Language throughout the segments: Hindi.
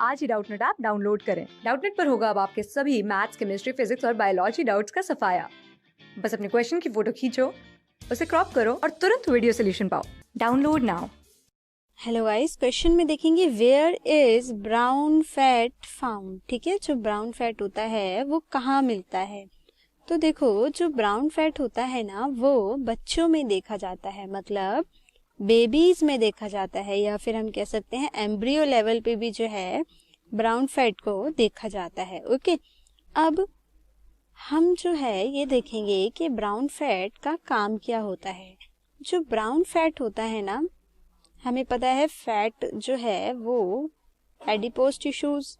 आज ही डाउटनेट ऐप डाउनलोड करें। डाउटनेट पर होगा अब आपके सभी मैथ्स, केमिस्ट्री, फिजिक्स और बायोलॉजी डाउट्स का सफाया। बस अपने क्वेश्चन की फोटो खींचो, उसे क्रॉप करो और तुरंत वीडियो सोल्यूशन पाओ। Download now. Hello guys, question में देखेंगे where is brown fat found. ठीक है, जो ब्राउन फैट होता है वो कहाँ मिलता है। तो देखो, जो ब्राउन फैट होता है ना वो बच्चों में देखा जाता है, मतलब बेबीज में देखा जाता है, या फिर हम कह सकते हैं एम्ब्रियो लेवल पे भी जो है ब्राउन फैट को देखा जाता है। ओके, अब हम जो है ये देखेंगे कि ब्राउन फैट का काम क्या होता है। जो ब्राउन फैट होता है ना, हमें पता है फैट जो है वो एडिपोज टिश्यूज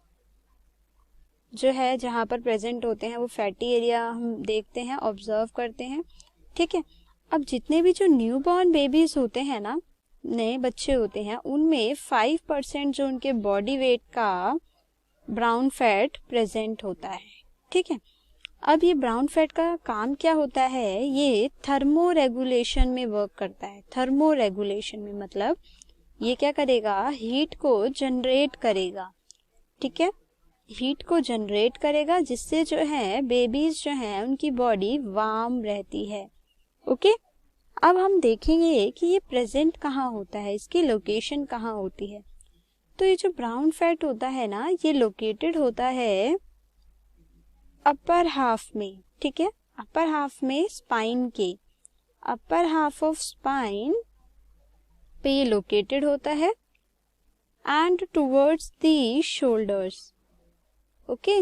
जो है जहाँ पर प्रेजेंट होते हैं वो फैटी एरिया हम देखते हैं, ऑब्जर्व करते हैं। ठीक है, अब जितने भी जो न्यूबॉर्न बेबीज होते हैं ना, नए बच्चे होते हैं, उनमें 5% जो उनके बॉडी वेट का ब्राउन फैट प्रेजेंट होता है। ठीक है, अब ये ब्राउन फैट का काम क्या होता है, ये थर्मो रेगुलेशन में वर्क करता है। थर्मो रेगुलेशन में मतलब ये क्या करेगा, हीट को जनरेट करेगा। ठीक है, हीट को जनरेट करेगा जिससे जो है बेबीज जो है उनकी बॉडी वार्म रहती है। ओके, अब हम देखेंगे कि ये प्रेजेंट कहाँ होता है, इसकी लोकेशन कहाँ होती है। तो ये जो ब्राउन फैट होता है ना, ये लोकेटेड होता है अपर हाफ में। ठीक है, अपर हाफ में स्पाइन के अपर हाफ ऑफ स्पाइन पे ये लोकेटेड होता है and towards the shoulders. Okay,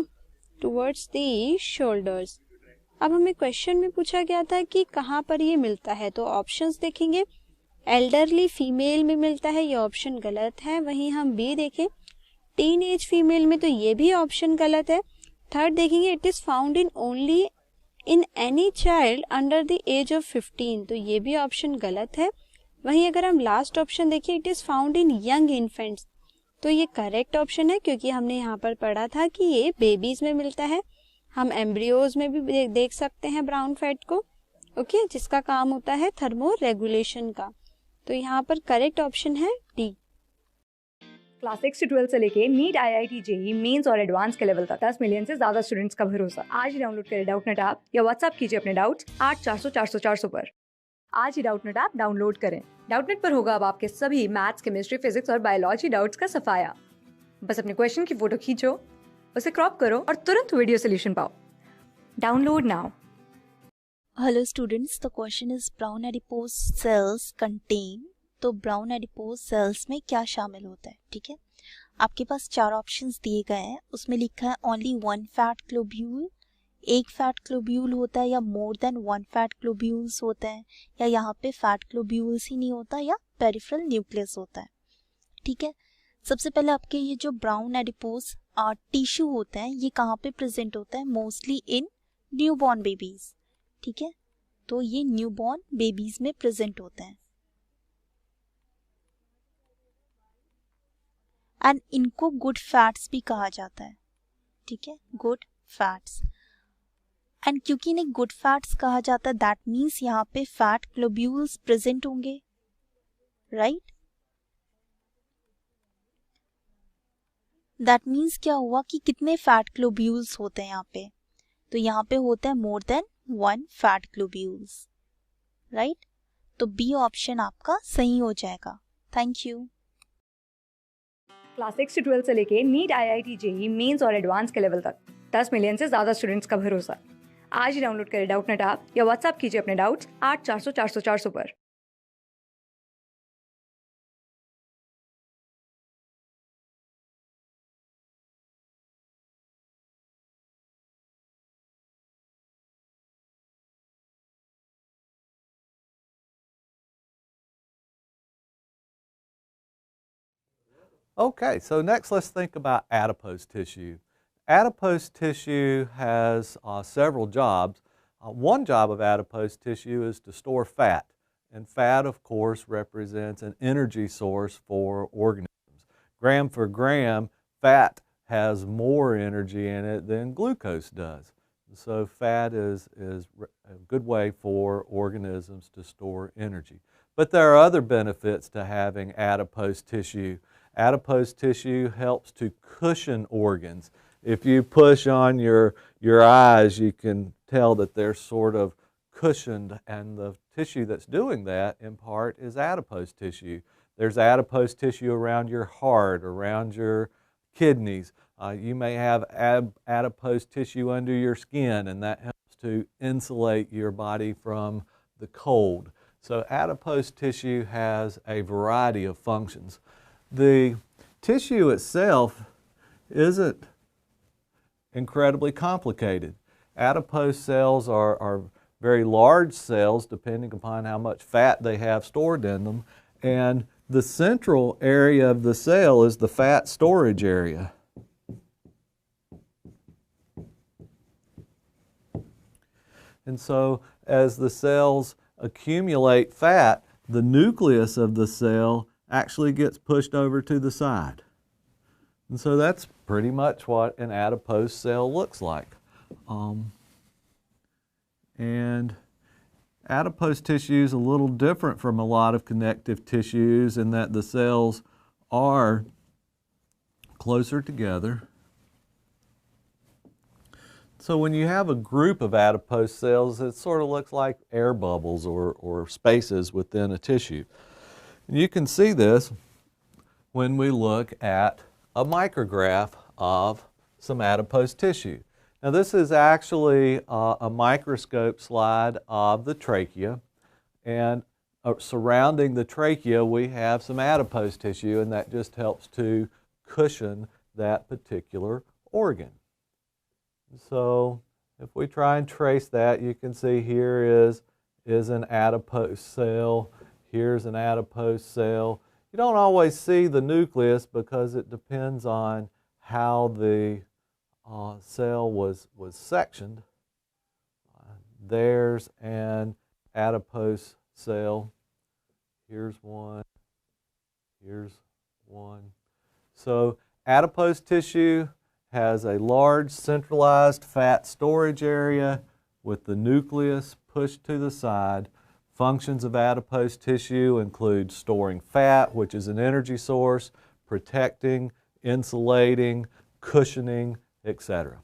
towards the shoulders. अब हमें क्वेश्चन में पूछा गया था कि कहाँ पर ये मिलता है, तो ऑप्शंस देखेंगे। एल्डरली फीमेल में मिलता है, ये ऑप्शन गलत है। वहीं हम बी देखें, टीन एज फीमेल में, तो ये भी ऑप्शन गलत है। थर्ड देखेंगे, it is found in only in any child under the age of 15, तो ये भी ऑप्शन गलत है। वहीं अगर हम लास्ट ऑप्शन देखिए, it is found in young infants, तो ये करेक्ट ऑप्शन है, क्योंकि हमने यहाँ पर पढ़ा था कि ये बेबीज में मिलता है। हम एम्ब्रियोज में भी देख सकते हैं ब्राउन फैट को। ओके, जिसका काम होता है थर्मो रेगुलेशन का। तो यहाँ पर करेक्ट ऑप्शन है डी। क्लास 6 से 12 से लेके नीट, IIT, जेई मेंस और एडवांस के लेवल तक 10 मिलियन से ज्यादा स्टूडेंट्स का भरोसा। आज ही डाउनलोड करें डाउटनेट ऐप या व्हाट्सएप कीजिए अपने डाउट्स 8400 पर। आज ही डाउटनेट ऐप डाउनलोड करें। डाउटनेट पर होगा अब आपके सभी मैथ्स, केमिस्ट्री, फिजिक्स और बायोलॉजी डाउट्स का सफाया। बस अपने क्वेश्चन की फोटो खींचो, उसे क्रॉप करो और तुरंत वीडियो सोल्यूशन पाओ। Download now. Hello students, the question is brown adipose cells contain, तो brown adipose cells में क्या शामिल होता है। ठीक है, आपके पास चार ऑप्शंस दिए गए हैं, उसमें लिखा है ओनली वन फैट ग्लोब्यूल, एक फैट ग्लोब्यूल होता है, या more than one fat globules होते हैं, या यहाँ पे फैट ग्लोब्यूल्स ही नहीं होता, या पेरिफेरल न्यूक्लियस होता है। ठीक है, सबसे पहले आपके ये जो ब्राउन एडिपोज टिश्यू होता है ये कहाँ पे प्रेजेंट होता है, मोस्टली इन न्यूबॉर्न बेबीज। ठीक है, तो ये न्यूबॉर्न बेबीज में प्रेजेंट होते हैं एंड इनको गुड फैट्स भी कहा जाता है। ठीक है, गुड फैट्स। एंड क्योंकि इन्हें गुड फैट्स कहा जाता है, दैट मीन्स यहाँ पे फैट ग्लोब्यूल्स प्रेजेंट होंगे, राइट। दैट मीन्स क्या हुआ कि कितने फैट ग्लोब्यूल्स होते हैं यहाँ पे, तो यहाँ पे होता है more than one fat globules, right. तो बी ऑप्शन आपका सही हो जाएगा। Thank you. क्लास 6 से 12 से लेके नीट, IIT, जेई मेंस और एडवांस के लेवल तक 10 मिलियन से ज्यादा स्टूडेंट्स का भरोसा। आज ही डाउनलोड करें डाउटनेट ऐप या व्हाट्सएप कीजिए अपने डाउट्स 8400 पर। Okay, so next let's think about adipose tissue. Adipose tissue has several jobs. One job of adipose tissue is to store fat, and fat, of course, represents an energy source for organisms. Gram for gram, fat has more energy in it than glucose does. So fat is a good way for organisms to store energy. But there are other benefits to having adipose tissue. Adipose tissue helps to cushion organs. If you push on your eyes, you can tell that they're sort of cushioned, and the tissue that's doing that in part is adipose tissue. There's adipose tissue around your heart, around your kidneys. You may have adipose tissue under your skin, and that helps to insulate your body from the cold. So adipose tissue has a variety of functions. The tissue itself isn't incredibly complicated. Adipose cells are very large cells depending upon how much fat they have stored in them, and the central area of the cell is the fat storage area. And so as the cells accumulate fat, the nucleus of the cell actually gets pushed over to the side. And so that's pretty much what an adipose cell looks like. And adipose tissue is a little different from a lot of connective tissues in that the cells are closer together. So when you have a group of adipose cells, it sort of looks like air bubbles or spaces within a tissue. And you can see this when we look at a micrograph of some adipose tissue. Now this is actually a microscope slide of the trachea, and surrounding the trachea we have some adipose tissue, and that just helps to cushion that particular organ. So if we try and trace that, you can see here is an adipose cell, here's an adipose cell. You don't always see the nucleus because it depends on how the cell was sectioned. There's an adipose cell. Here's one. Here's one. So adipose tissue has a large centralized fat storage area with the nucleus pushed to the side. Functions of adipose tissue include storing fat, which is an energy source, protecting, insulating, cushioning, etc.